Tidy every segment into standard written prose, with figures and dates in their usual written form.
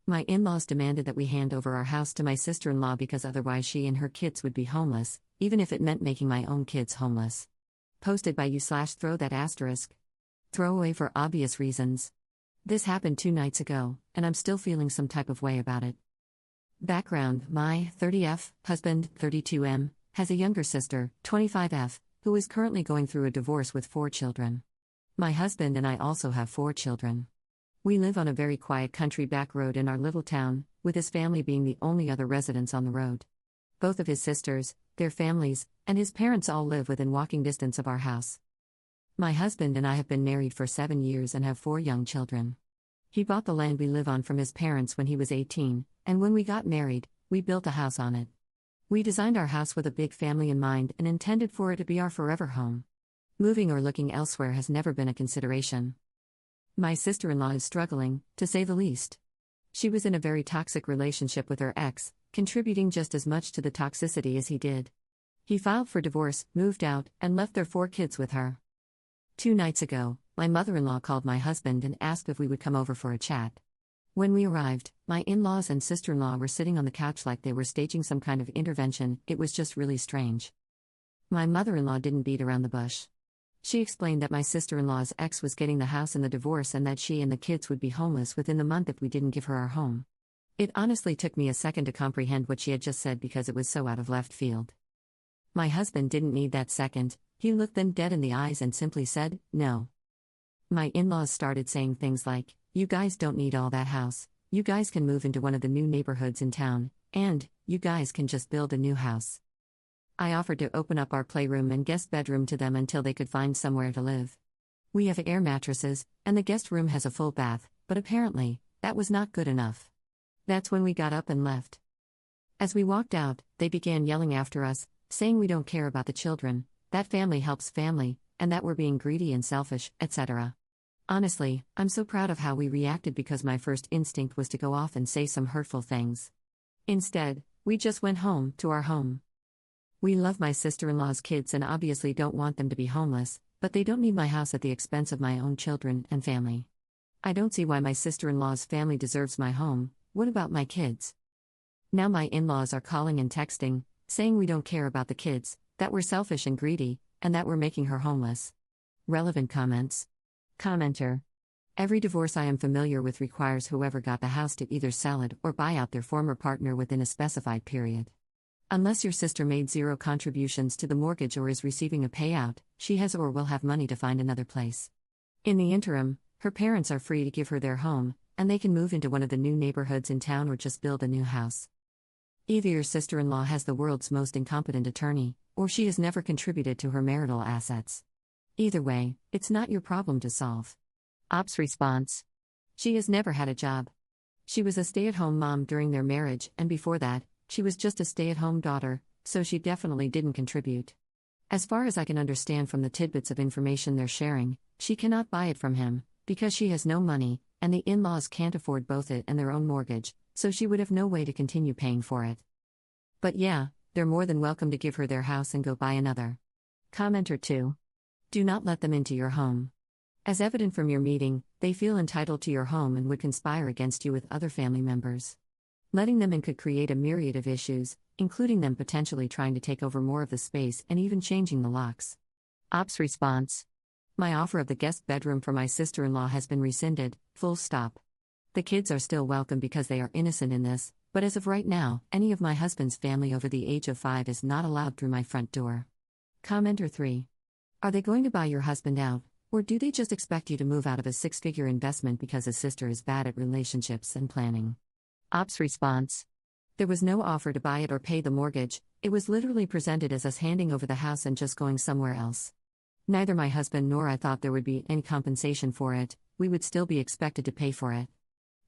My in-laws demanded that we hand over our house to my sister-in-law because otherwise she and her kids would be homeless, even if it meant making my own kids homeless. Posted by you/throw that asterisk. Throwaway for obvious reasons. This happened 2 nights ago, and I'm still feeling some type of way about it. Background: my 30F husband, 32M, has a younger sister, 25F, who is currently going through a divorce with 4 children. My husband and I also have 4 children. We live on a very quiet country back road in our little town, with his family being the only other residents on the road. Both of his sisters, their families, and his parents all live within walking distance of our house. My husband and I have been married for 7 years and have 4 young children. He bought the land we live on from his parents when he was 18, and when we got married, we built a house on it. We designed our house with a big family in mind and intended for it to be our forever home. Moving or looking elsewhere has never been a consideration. My sister-in-law is struggling, to say the least. She was in a very toxic relationship with her ex, contributing just as much to the toxicity as he did. He filed for divorce, moved out, and left their 4 kids with her. 2 nights ago, my mother-in-law called my husband and asked if we would come over for a chat. When we arrived, my in-laws and sister-in-law were sitting on the couch like they were staging some kind of intervention. It was just really strange. My mother-in-law didn't beat around the bush. She explained that my sister-in-law's ex was getting the house in the divorce and that she and the kids would be homeless within the month if we didn't give her our home. It honestly took me a second to comprehend what she had just said because it was so out of left field. My husband didn't need that second. He looked them dead in the eyes and simply said, "No." My in-laws started saying things like, "You guys don't need all that house, you guys can move into one of the new neighborhoods in town, and, you guys can just build a new house." I offered to open up our playroom and guest bedroom to them until they could find somewhere to live. We have air mattresses, and the guest room has a full bath, but apparently, that was not good enough. That's when we got up and left. As we walked out, they began yelling after us, saying we don't care about the children, that family helps family, and that we're being greedy and selfish, etc. Honestly, I'm so proud of how we reacted because my first instinct was to go off and say some hurtful things. Instead, we just went home, to our home. We love my sister-in-law's kids and obviously don't want them to be homeless, but they don't need my house at the expense of my own children and family. I don't see why my sister-in-law's family deserves my home. What about my kids? Now my in-laws are calling and texting, saying we don't care about the kids, that we're selfish and greedy, and that we're making her homeless. Relevant comments. Commenter. Every divorce I am familiar with requires whoever got the house to either sell it or buy out their former partner within a specified period. Unless your sister made 0 contributions to the mortgage or is receiving a payout, she has or will have money to find another place. In the interim, her parents are free to give her their home, and they can move into one of the new neighborhoods in town or just build a new house. Either your sister-in-law has the world's most incompetent attorney, or she has never contributed to her marital assets. Either way, it's not your problem to solve. Ops response. She has never had a job. She was a stay-at-home mom during their marriage, and before that, she was just a stay-at-home daughter, so she definitely didn't contribute. As far as I can understand from the tidbits of information they're sharing, she cannot buy it from him, because she has no money, and the in-laws can't afford both it and their own mortgage, so she would have no way to continue paying for it. But yeah, they're more than welcome to give her their house and go buy another. Commenter 2. Do not let them into your home. As evident from your meeting, they feel entitled to your home and would conspire against you with other family members. Letting them in could create a myriad of issues, including them potentially trying to take over more of the space and even changing the locks. Ops response. My offer of the guest bedroom for my sister-in-law has been rescinded, full stop. The kids are still welcome because they are innocent in this, but as of right now, any of my husband's family over the age of 5 is not allowed through my front door. Commenter 3. Are they going to buy your husband out, or do they just expect you to move out of a 6-figure investment because his sister is bad at relationships and planning? Ops response. There was no offer to buy it or pay the mortgage, it was literally presented as us handing over the house and just going somewhere else. Neither my husband nor I thought there would be any compensation for it, we would still be expected to pay for it.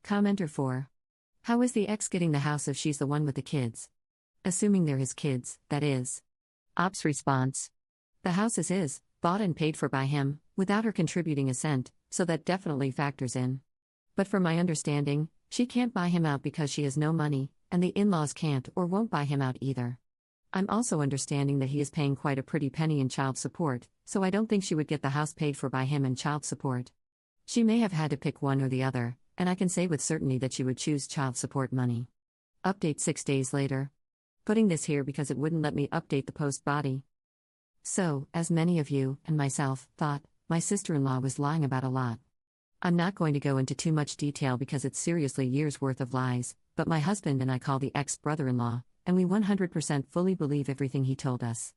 Commenter 4. How is the ex getting the house if she's the one with the kids? Assuming they're his kids, that is. Ops response. The house is his, bought and paid for by him, without her contributing a cent, so that definitely factors in. But from my understanding, she can't buy him out because she has no money, and the in-laws can't or won't buy him out either. I'm also understanding that he is paying quite a pretty penny in child support, so I don't think she would get the house paid for by him and child support. She may have had to pick one or the other, and I can say with certainty that she would choose child support money. Update 6 days later. Putting this here because it wouldn't let me update the post body. So, as many of you, and myself, thought, my sister-in-law was lying about a lot. I'm not going to go into too much detail because it's seriously years' worth of lies, but my husband and I call the ex-brother-in-law, and we 100% fully believe everything he told us.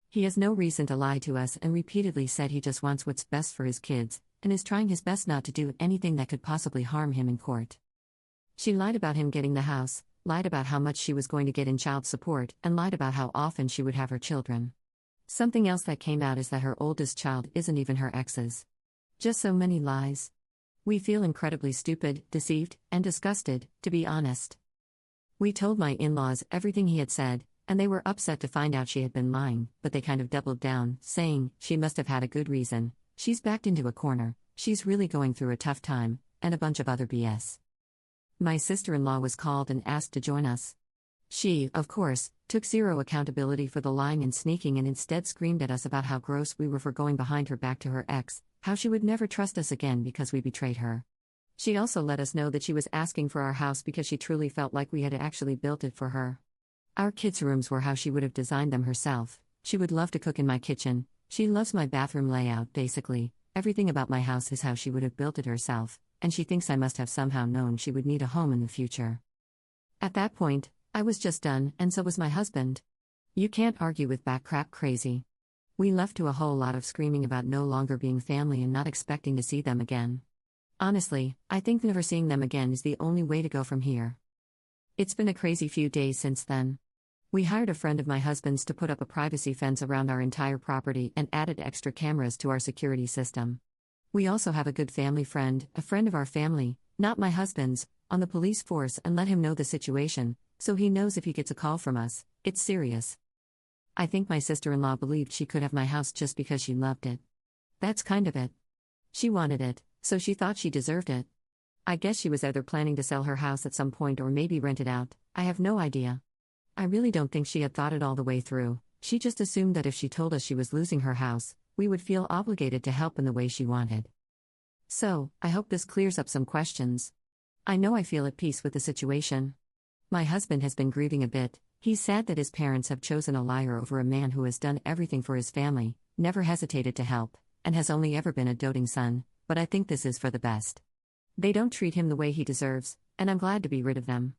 He has no reason to lie to us and repeatedly said he just wants what's best for his kids, and is trying his best not to do anything that could possibly harm him in court. She lied about him getting the house, lied about how much she was going to get in child support, and lied about how often she would have her children. Something else that came out is that her oldest child isn't even her ex's. Just so many lies. We feel incredibly stupid, deceived, and disgusted, to be honest. We told my in-laws everything he had said, and they were upset to find out she had been lying, but they kind of doubled down, saying, she must have had a good reason, she's backed into a corner, she's really going through a tough time, and a bunch of other BS. My sister-in-law was called and asked to join us. She, of course, took zero accountability for the lying and sneaking and instead screamed at us about how gross we were for going behind her back to her ex, how she would never trust us again because we betrayed her. She also let us know that she was asking for our house because she truly felt like we had actually built it for her. Our kids' rooms were how she would have designed them herself. She would love to cook in my kitchen. She loves my bathroom layout, basically. Everything about my house is how she would have built it herself, and she thinks I must have somehow known she would need a home in the future. At that point, I was just done, and so was my husband. You can't argue with backcrap crazy. We left to a whole lot of screaming about no longer being family and not expecting to see them again. Honestly, I think never seeing them again is the only way to go from here. It's been a crazy few days since then. We hired a friend of my husband's to put up a privacy fence around our entire property and added extra cameras to our security system. We also have a good family friend, a friend of our family, not my husband's, on the police force and let him know the situation, so he knows if he gets a call from us, it's serious. I think my sister-in-law believed she could have my house just because she loved it. That's kind of it. She wanted it, so she thought she deserved it. I guess she was either planning to sell her house at some point or maybe rent it out, I have no idea. I really don't think she had thought it all the way through. She just assumed that if she told us she was losing her house, we would feel obligated to help in the way she wanted. So, I hope this clears up some questions. I know I feel at peace with the situation. My husband has been grieving a bit. He's sad that his parents have chosen a liar over a man who has done everything for his family, never hesitated to help, and has only ever been a doting son, but I think this is for the best. They don't treat him the way he deserves, and I'm glad to be rid of them.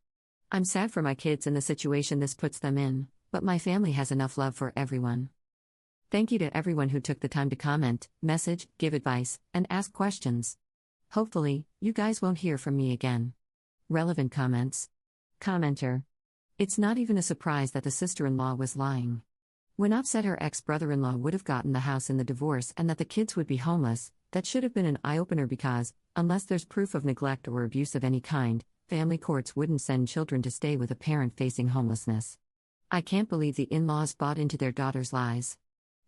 I'm sad for my kids and the situation this puts them in, but my family has enough love for everyone. Thank you to everyone who took the time to comment, message, give advice, and ask questions. Hopefully, you guys won't hear from me again. Relevant comments. Commenter. It's not even a surprise that the sister-in-law was lying. When upset her ex-brother-in-law would have gotten the house in the divorce and that the kids would be homeless, that should have been an eye-opener because, unless there's proof of neglect or abuse of any kind, family courts wouldn't send children to stay with a parent facing homelessness. I can't believe the in-laws bought into their daughter's lies.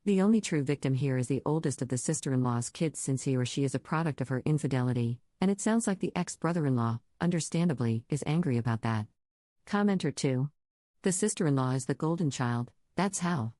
The only true victim here is the oldest of the sister-in-law's kids since he or she is a product of her infidelity, and it sounds like the ex-brother-in-law, understandably, is angry about that. Commenter 2. The sister-in-law is the golden child, that's how.